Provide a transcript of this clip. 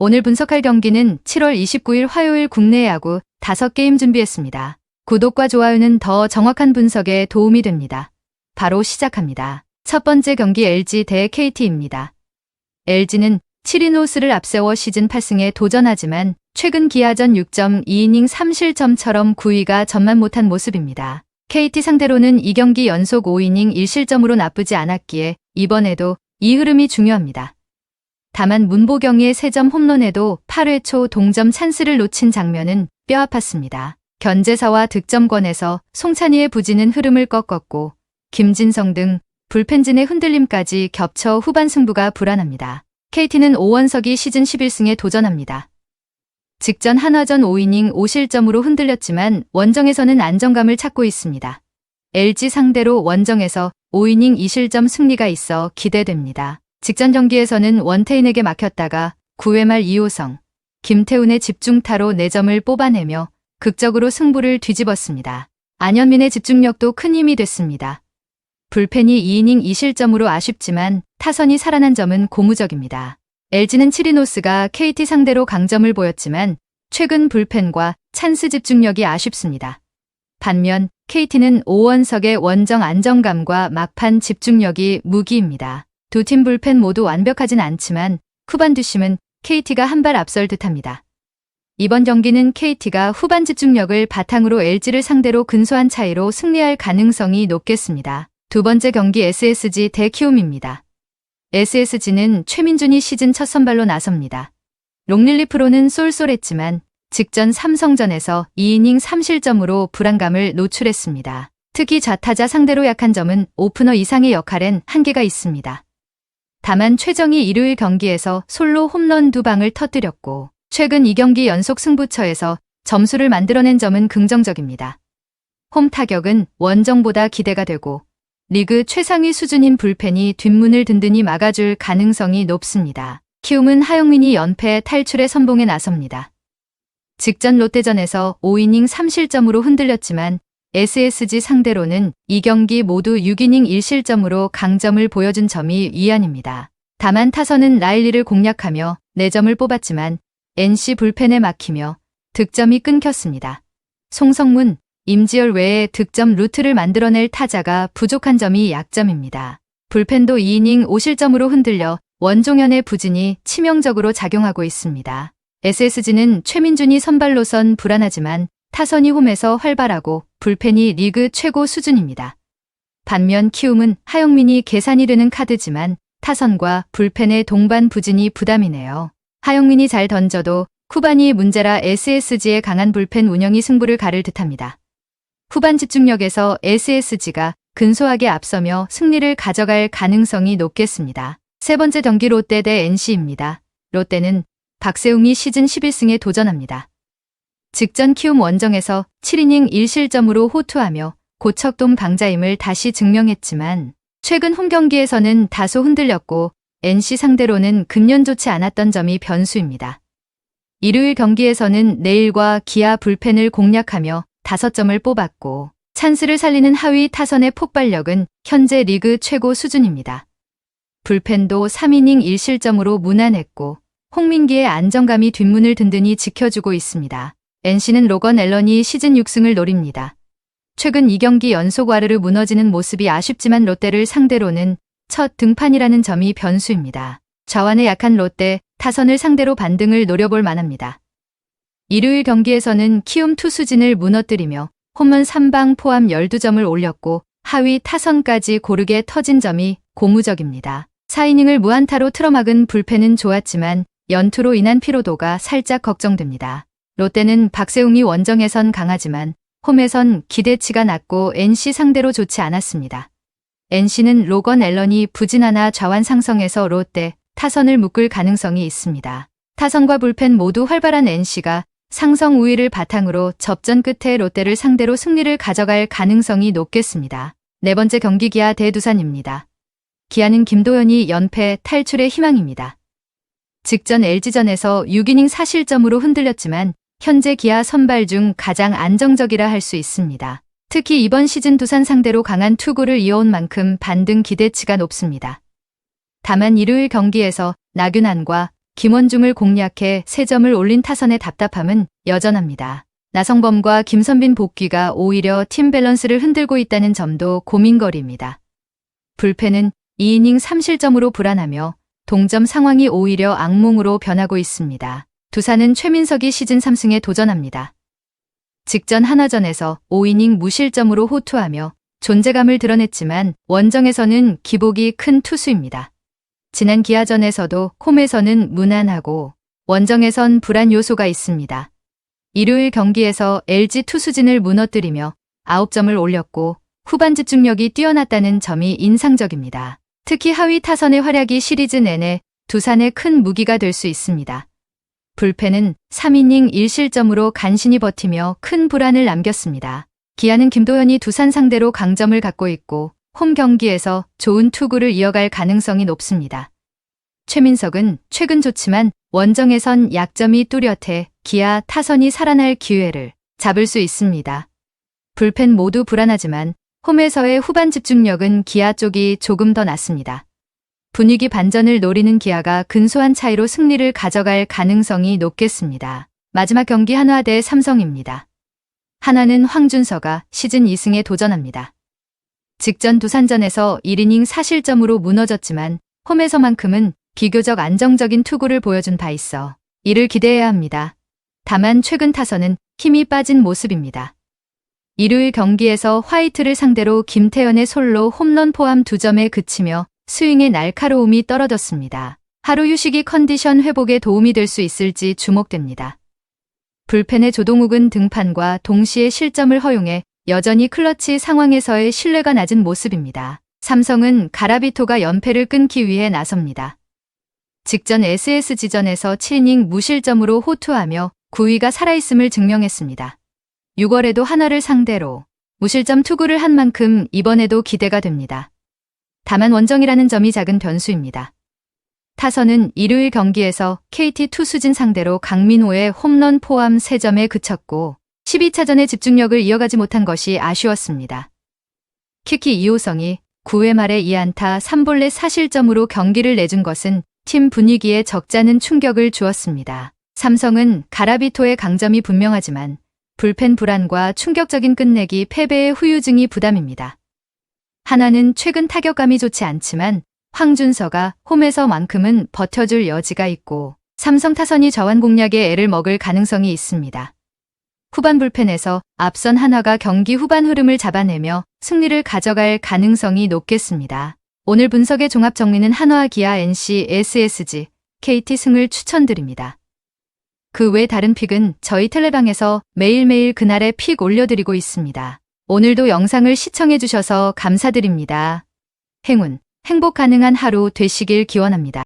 오늘 분석할 경기는 7월 29일 화요일 국내 야구 5게임 준비했습니다. 구독과 좋아요는 더 정확한 분석에 도움이 됩니다. 바로 시작합니다. 첫 번째 경기 LG 대 KT입니다. LG는 7인 호수를 앞세워 시즌 8승에 도전하지만 최근 기아전 6.2이닝 3실점처럼 9위가 전만 못한 모습입니다. KT 상대로는 2경기 연속 5이닝 1실점으로 나쁘지 않았기에 이번에도 이 흐름이 중요합니다. 다만 문보경의 3점 홈런에도 8회 초 동점 찬스를 놓친 장면은 뼈아팠습니다. 견제사와 득점권에서 송찬희의 부진은 흐름을 꺾었고 김진성 등 불펜진의 흔들림까지 겹쳐 후반 승부가 불안합니다. KT는 오원석이 시즌 11승에 도전합니다. 직전 한화전 5이닝 5실점으로 흔들렸지만 원정에서는 안정감을 찾고 있습니다. LG 상대로 원정에서 5이닝 2실점 승리가 있어 기대됩니다. 직전 경기에서는 원태인에게 막혔다가 9회 말 이호성, 김태훈의 집중타로 4점을 뽑아내며 극적으로 승부를 뒤집었습니다. 안현민의 집중력도 큰 힘이 됐습니다. 불펜이 2이닝 2실점으로 아쉽지만 타선이 살아난 점은 고무적입니다. LG는 7인 호수가 KT 상대로 강점을 보였지만 최근 불펜과 찬스 집중력이 아쉽습니다. 반면 KT는 오원석의 원정 안정감과 막판 집중력이 무기입니다. 두 팀 불펜 모두 완벽하진 않지만 후반 뒷심은 KT가 한 발 앞설 듯합니다. 이번 경기는 KT가 후반 집중력을 바탕으로 LG를 상대로 근소한 차이로 승리할 가능성이 높겠습니다. 두 번째 경기 SSG 대 키움입니다. SSG는 최민준이 시즌 첫 선발로 나섭니다. 롱릴리 프로는 쏠쏠했지만 직전 삼성전에서 2이닝 3실점으로 불안감을 노출했습니다. 특히 좌타자 상대로 약한 점은 오프너 이상의 역할엔 한계가 있습니다. 다만 최정이 일요일 경기에서 솔로 홈런 2방을 터뜨렸고 최근 2경기 연속 승부처에서 점수를 만들어낸 점은 긍정적입니다. 홈 타격은 원정보다 기대가 되고 리그 최상위 수준인 불펜이 뒷문을 든든히 막아줄 가능성이 높습니다. 키움은 하영민이 연패 탈출의 선봉에 나섭니다. 직전 롯데전에서 5이닝 3실점으로 흔들렸지만 SSG 상대로는 2경기 모두 6이닝 1실점으로 강점을 보여준 점이 위안입니다. 다만 타선은 라일리를 공략하며 4점을 뽑았지만 NC 불펜에 막히며 득점이 끊겼습니다. 송성문, 임지열 외에 득점 루트를 만들어낼 타자가 부족한 점이 약점입니다. 불펜도 2이닝 5실점으로 흔들려 원종현의 부진이 치명적으로 작용하고 있습니다. SSG는 최민준이 선발로선 불안하지만 타선이 홈에서 활발하고 불펜이 리그 최고 수준입니다. 반면 키움은 하영민이 계산이 되는 카드지만 타선과 불펜의 동반 부진이 부담이네요. 하영민이 잘 던져도 후반이 문제라 SSG의 강한 불펜 운영이 승부를 가를 듯합니다. 후반 집중력에서 SSG가 근소하게 앞서며 승리를 가져갈 가능성이 높겠습니다. 세 번째 경기 롯데 대 NC입니다. 롯데는 박세웅이 시즌 11승에 도전합니다. 직전 키움 원정에서 7이닝 1실점으로 호투하며 고척돔 강자임을 다시 증명했지만 최근 홈 경기에서는 다소 흔들렸고 NC 상대로는 금년 좋지 않았던 점이 변수입니다. 일요일 경기에서는 내일과 기아 불펜을 공략하며 5점을 뽑았고 찬스를 살리는 하위 타선의 폭발력은 현재 리그 최고 수준입니다. 불펜도 3이닝 1실점으로 무난했고 홍민기의 안정감이 뒷문을 든든히 지켜주고 있습니다. NC는 로건 앨런이 시즌 6승을 노립니다. 최근 2경기 연속 와르르 무너지는 모습이 아쉽지만 롯데를 상대로는 첫 등판이라는 점이 변수입니다. 좌완에 약한 롯데, 타선을 상대로 반등을 노려볼 만합니다. 일요일 경기에서는 키움 투수진을 무너뜨리며 홈런 3방 포함 12점을 올렸고 하위 타선까지 고르게 터진 점이 고무적입니다. 4이닝을 무안타로 틀어막은 불펜은 좋았지만 연투로 인한 피로도가 살짝 걱정됩니다. 롯데는 박세웅이 원정에선 강하지만 홈에선 기대치가 낮고 NC 상대로 좋지 않았습니다. NC는 로건 앨런이 부진하나 좌완 상성에서 롯데, 타선을 묶을 가능성이 있습니다. 타선과 불펜 모두 활발한 NC가 상성 우위를 바탕으로 접전 끝에 롯데를 상대로 승리를 가져갈 가능성이 높겠습니다. 네 번째 경기 기아 대 두산입니다. 기아는 김도현이 연패 탈출의 희망입니다. 직전 LG전에서 6이닝 4실점으로 흔들렸지만 현재 기아 선발 중 가장 안정적이라 할 수 있습니다. 특히 이번 시즌 두산 상대로 강한 투구를 이어온 만큼 반등 기대치가 높습니다. 다만 일요일 경기에서 나균안과 김원중을 공략해 3점을 올린 타선의 답답함은 여전합니다. 나성범과 김선빈 복귀가 오히려 팀 밸런스를 흔들고 있다는 점도 고민거리입니다. 불펜은 2이닝 3실점으로 불안하며 동점 상황이 오히려 악몽으로 변하고 있습니다. 두산은 최민석이 시즌 3승에 도전합니다. 직전 한화전에서 5이닝 무실점으로 호투하며 존재감을 드러냈지만 원정에서는 기복이 큰 투수입니다. 지난 기아전에서도 홈에서는 무난하고 원정에선 불안 요소가 있습니다. 일요일 경기에서 LG 투수진을 무너뜨리며 9점을 올렸고 후반 집중력이 뛰어났다는 점이 인상적입니다. 특히 하위 타선의 활약이 시리즈 내내 두산의 큰 무기가 될 수 있습니다. 불펜은 3이닝 1실점으로 간신히 버티며 큰 불안을 남겼습니다. 기아는 김도현이 두산 상대로 강점을 갖고 있고 홈 경기에서 좋은 투구를 이어갈 가능성이 높습니다. 최민석은 최근 좋지만 원정에선 약점이 뚜렷해 기아 타선이 살아날 기회를 잡을 수 있습니다. 불펜 모두 불안하지만 홈에서의 후반 집중력은 기아 쪽이 조금 더 낫습니다. 분위기 반전을 노리는 기아가 근소한 차이로 승리를 가져갈 가능성이 높겠습니다. 마지막 경기 한화 대 삼성입니다. 한화는 황준서가 시즌 2승에 도전합니다. 직전 두산전에서 1이닝 4실점으로 무너졌지만 홈에서만큼은 비교적 안정적인 투구를 보여준 바 있어 이를 기대해야 합니다. 다만 최근 타선은 힘이 빠진 모습입니다. 일요일 경기에서 화이트를 상대로 김태현의 솔로 홈런 포함 2점에 그치며 스윙의 날카로움이 떨어졌습니다. 하루 휴식이 컨디션 회복에 도움이 될 수 있을지 주목됩니다. 불펜의 조동욱은 등판과 동시에 실점을 허용해 여전히 클러치 상황에서의 신뢰가 낮은 모습입니다. 삼성은 가라비토가 연패를 끊기 위해 나섭니다. 직전 SSG전에서 7이닝 무실점으로 호투하며 9위가 살아있음을 증명했습니다. 6월에도 한화를 상대로 무실점 투구를 한 만큼 이번에도 기대가 됩니다. 다만 원정이라는 점이 작은 변수입니다. 타선은 일요일 경기에서 KT 투수진 상대로 강민호의 홈런 포함 3점에 그쳤고 12차전의 집중력을 이어가지 못한 것이 아쉬웠습니다. 특히 이호성이 9회 말에 2안타 3볼넷 4실점으로 경기를 내준 것은 팀 분위기에 적잖은 충격을 주었습니다. 삼성은 가라비토의 강점이 분명하지만 불펜 불안과 충격적인 끝내기 패배의 후유증이 부담입니다. 한화는 최근 타격감이 좋지 않지만 황준서가 홈에서만큼은 버텨줄 여지가 있고 삼성 타선이 저완 공략에 애를 먹을 가능성이 있습니다. 후반 불펜에서 앞선 한화가 경기 후반 흐름을 잡아내며 승리를 가져갈 가능성이 높겠습니다. 오늘 분석의 종합 정리는 한화, 기아, NC, SSG, KT 승을 추천드립니다. 그 외 다른 픽은 저희 텔레방에서 매일매일 그날의 픽 올려드리고 있습니다. 오늘도 영상을 시청해주셔서 감사드립니다. 행운, 행복 가능한 하루 되시길 기원합니다.